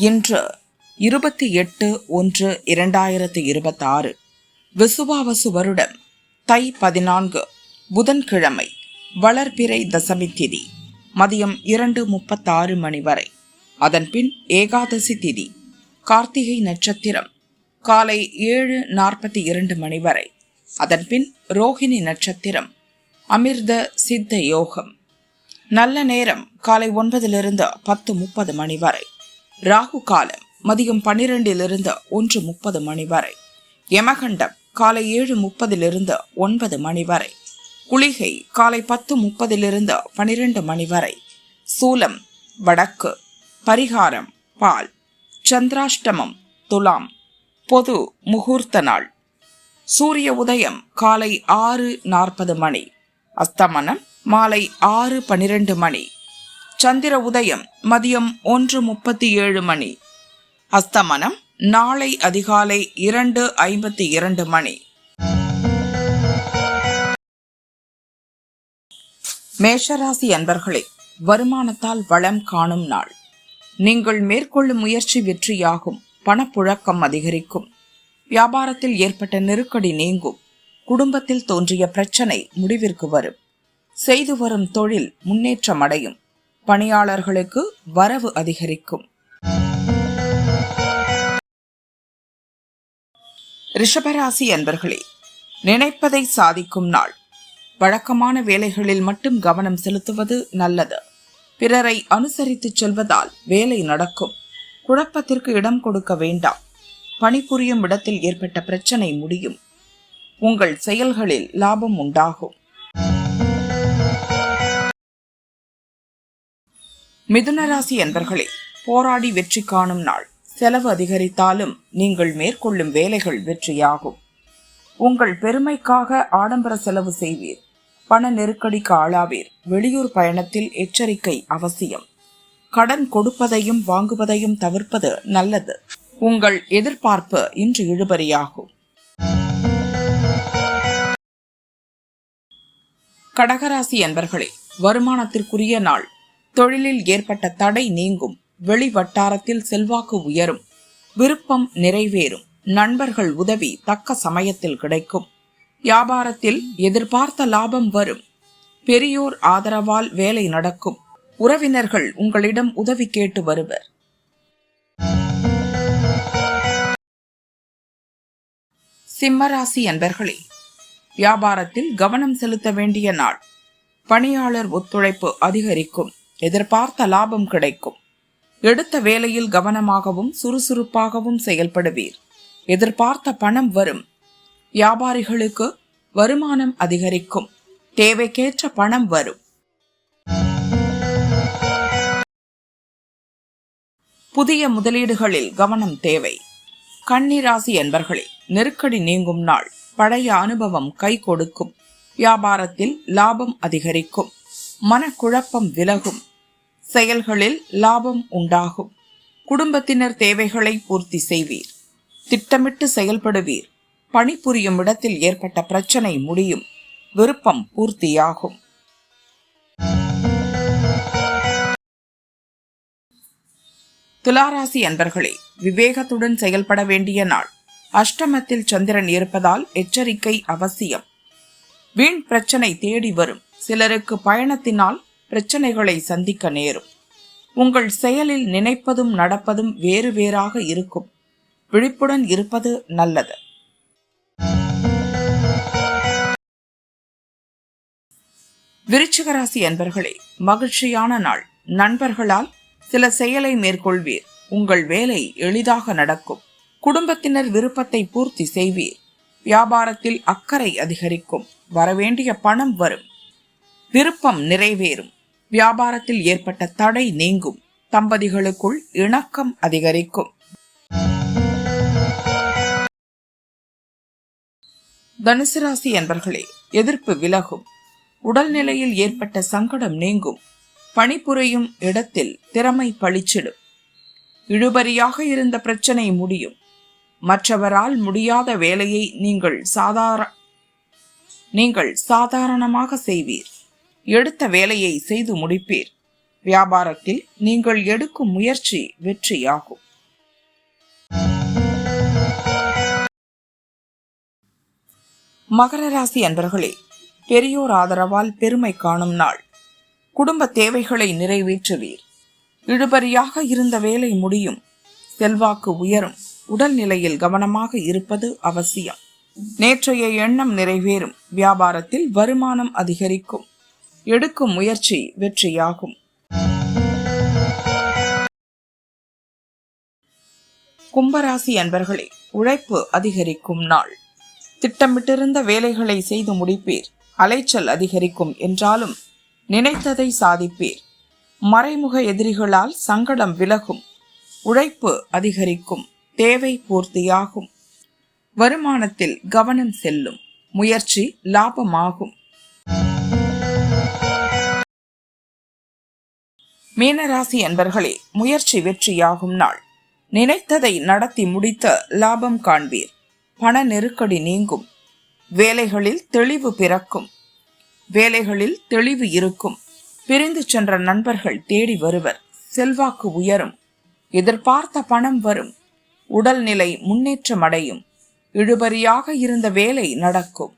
இன்று 28/1/2026 விசுவாவசு வருடம் தை 14 புதன்கிழமை, வளர்பிறை தசமி திதி மதியம் 2:36 மணி வரை. அதன்பின் ஏகாதசி திதி, கார்த்திகை நட்சத்திரம் காலை 7:42 மணி வரை. அதன்பின் ரோஹிணி நட்சத்திரம், அமிர்த சித்த யோகம். நல்ல நேரம் காலை 9 to 10:30 மணி வரை. ராகு காலம் மதியம் 12 to 1:30 மணி வரை. யமகண்டம் காலை 7:30 to 9 மணி வரை. குளிகை காலை 10:30 to 12 மணி வரை. சூலம் வடக்கு. பரிகாரம் பால். சந்திராஷ்டமம் துலாம். பொது முகூர்த்த நாள். சூரிய உதயம் காலை 6:40 மணி. அஸ்தமனம் மாலை 6:12 மணி. சந்திர உதயம் மதியம் 1:37 மணி. அஸ்தமனம் நாளை அதிகாலை 2:52 மணி. மேஷராசி அன்பர்களே, வருமானத்தால் வளம் காணும் நாள். நீங்கள் மேற்கொள்ளும் முயற்சி வெற்றியாகும். பணப்புழக்கம் அதிகரிக்கும். வியாபாரத்தில் ஏற்பட்ட நெருக்கடி நீங்கும். குடும்பத்தில் தோன்றிய பிரச்சனை முடிவிற்கு வரும். செய்து வரும் தொழில் முன்னேற்றம் அடையும். பணியாளர்களுக்கு வரவு அதிகரிக்கும். ரிஷபராசி அன்பர்களே, நினைப்பதை சாதிக்கும் நாள். வழக்கமான வேலைகளில் மட்டும் கவனம் செலுத்துவது நல்லது. பிறரை அனுசரித்து செல்வதால் வேலை நடக்கும். குழப்பத்திற்கு இடம் கொடுக்க வேண்டாம். பணிபுரியும் இடத்தில் ஏற்பட்ட பிரச்சனை முடியும். உங்கள் செயல்களில் லாபம் உண்டாகும். மிதுனராசி அன்பர்களே, போராடி வெற்றி காணும் நாள். செலவு அதிகரித்தாலும் நீங்கள் மேற்கொள்ளும் வேலைகள் வெற்றியாகும். உங்கள் பெருமைக்காக ஆடம்பர செலவு செய்வீர். பண நெருக்கடிக்கு ஆளாவீர். வெளியூர் பயணத்தில் எச்சரிக்கை அவசியம். கடன் கொடுப்பதையும் வாங்குவதையும் தவிர்ப்பது நல்லது. உங்கள் எதிர்பார்ப்பு இன்று இழுபறியாகும். கடகராசி அன்பர்களே, வருமானத்திற்குரிய நாள். தொழிலில் ஏற்பட்ட தடை நீங்கும். வெளி வட்டாரத்தில் செல்வாக்கு உயரும். விருப்பம் நிறைவேறும். நண்பர்கள் உதவி தக்க சமயத்தில் கிடைக்கும். வியாபாரத்தில் எதிர்பார்த்த லாபம் வரும். பெரியோர் ஆதரவால் வேலை நடக்கும். உறவினர்கள் உங்களிடம் உதவி கேட்டு வருவர். சிம்மராசி அன்பர்களே, வியாபாரத்தில் கவனம் செலுத்த வேண்டிய நாள். பணியாளர் ஒத்துழைப்பு அதிகரிக்கும். எதிர்பார்த்த லாபம் கிடைக்கும். எடுத்த வேலையில் கவனமாகவும் சுறுசுறுப்பாகவும் செயல்படுவீர். எதிர்பார்த்த பணம் வரும். வியாபாரிகளுக்கு வருமானம் அதிகரிக்கும். தேவைக்கேற்ற பணம் வரும். புதிய முதலீடுகளில் கவனம் தேவை. கன்னிராசி அன்பர்களே, நெருக்கடி நீங்கும் நாள். பழைய அனுபவம் கை கொடுக்கும். வியாபாரத்தில் லாபம் அதிகரிக்கும். மனக்குழப்பம் விலகும். செயல்களில் லாபம் உண்டாகும். குடும்பத்தினர் தேவைகளை பூர்த்தி செய்வீர். திட்டமிட்டு செயல்படுவீர். பணிபுரியும் இடத்தில் ஏற்பட்ட பிரச்சனை முடியும். விருப்பம் பூர்த்தியாகும். துளாராசி அன்பர்களே, விவேகத்துடன் செயல்பட வேண்டிய நாள். அஷ்டமத்தில் சந்திரன் இருப்பதால் எச்சரிக்கை அவசியம். வீண் பிரச்சனை தேடி வரும். சிலருக்கு பயணத்தினால் பிரச்சனைகளை சந்திக்க நேரும். உங்கள் செயலில் நினைப்பதும் நடப்பதும் வேறு வேறாக இருக்கும். விழிப்புடன் இருப்பது நல்லது. விருச்சிகராசி அன்பர்களே, மகிழ்ச்சியான நாள். நண்பர்களால் சில செயலை மேற்கொள்வீர். உங்கள் வேலை எளிதாக நடக்கும். குடும்பத்தினர் விருப்பத்தை பூர்த்தி செய்வீர். வியாபாரத்தில் அக்கறை அதிகரிக்கும். வரவேண்டிய பணம் வரும். விருப்பம் நிறைவேறும். வியாபாரத்தில் ஏற்பட்ட தடை நீங்கும். தம்பதிகளுக்குள் இணக்கம் அதிகரிக்கும். தனுசு ராசி அன்பர்களே, எதிர்ப்பு விலகும். உடல்நிலையில் ஏற்பட்ட சங்கடம் நீங்கும். பணிபுரியும் இடத்தில் திறமை பளிச்சிடும். இழுபறியாக இருந்த பிரச்சனை முடியும். மற்றவரால் முடியாத வேலையை நீங்கள் சாதாரணமாக செய்வீர். எடுத்த வேலையை செய்து முடிப்பீர். வியாபாரத்தில் நீங்கள் எடுக்கும் முயற்சி வெற்றியாகும். மகர ராசி அன்பர்களே, பெரியோர் ஆதரவால் பெருமை காணும் நாள். குடும்ப தேவைகளை நிறைவேற்றுவீர். இழுபறியாக இருந்த வேலை முடியும். செல்வாக்கு உயரும். உடல்நிலையில் கவனமாக இருப்பது அவசியம். நேற்றைய எண்ணம் நிறைவேறும். வியாபாரத்தில் வருமானம் அதிகரிக்கும். எடுக்கும் முயற்சி வெற்றியாகும். கும்பராசி அன்பர்களே, உழைப்பு அதிகரிக்கும் நாள். திட்டமிட்டிருந்த வேலைகளை செய்து முடிப்பீர். அலைச்சல் அதிகரிக்கும் என்றாலும் நினைத்ததை சாதிப்பீர். மறைமுக எதிரிகளால் சங்கடம் விலகும். உழைப்பு அதிகரிக்கும். தேவை பூர்த்தியாகும். வருமானத்தில் கவனம் செல்லும். முயற்சி லாபமாகும். மீனராசி அன்பர்களே, முயற்சி வெற்றியாகும் நாள். நினைத்ததை நடத்தி முடித்த லாபம் காண்பீர். பண நெருக்கடி நீங்கும். வேலைகளில் தெளிவு பிறக்கும். வேலைகளில் தெளிவு இருக்கும். பிரிந்து சென்ற நண்பர்கள் தேடி வருவர். செல்வாக்கு உயரும். எதிர்பார்த்த பணம் வரும். உடல்நிலை முன்னேற்றம் அடையும். இழுபறியாக இருந்த வேலை நடக்கும்.